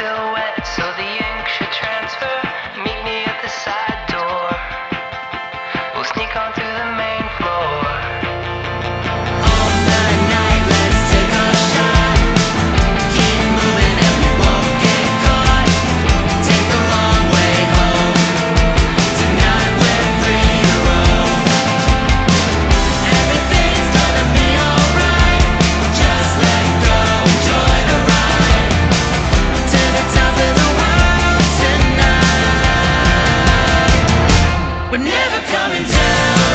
still wet, so the ink should transfer. Meet me at the side door. We'll sneak on through the main floor. All night, let's take a shot. Keep moving and we won't get caught. Take the long way home. Tonight we're free to roam. Everything's gonna be alright. Just let go, enjoy the ride. To the top of the world tonight. We're never coming down.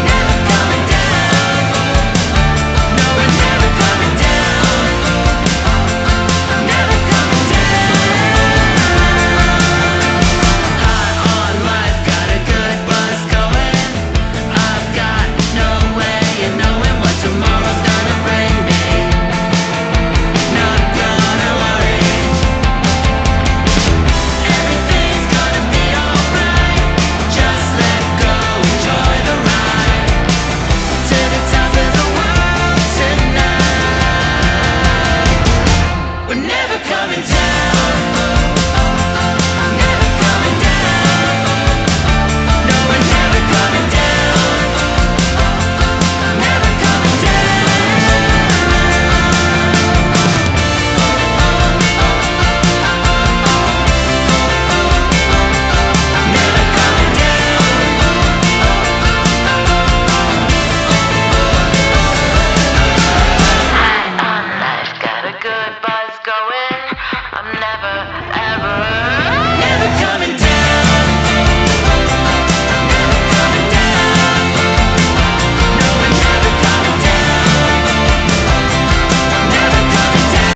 Never coming down. No, we're never coming down. Never coming down. High on life, got a good buzz going. I've got no way of knowing what tomorrow's gonna bring me. Not gonna worry. Everything's gonna be alright. Just let go, enjoy the ride. To the top of the world tonight. We're never coming down. Never coming down. No, we're never coming down. Never coming down. Never coming down. High on life, got a good buzz going.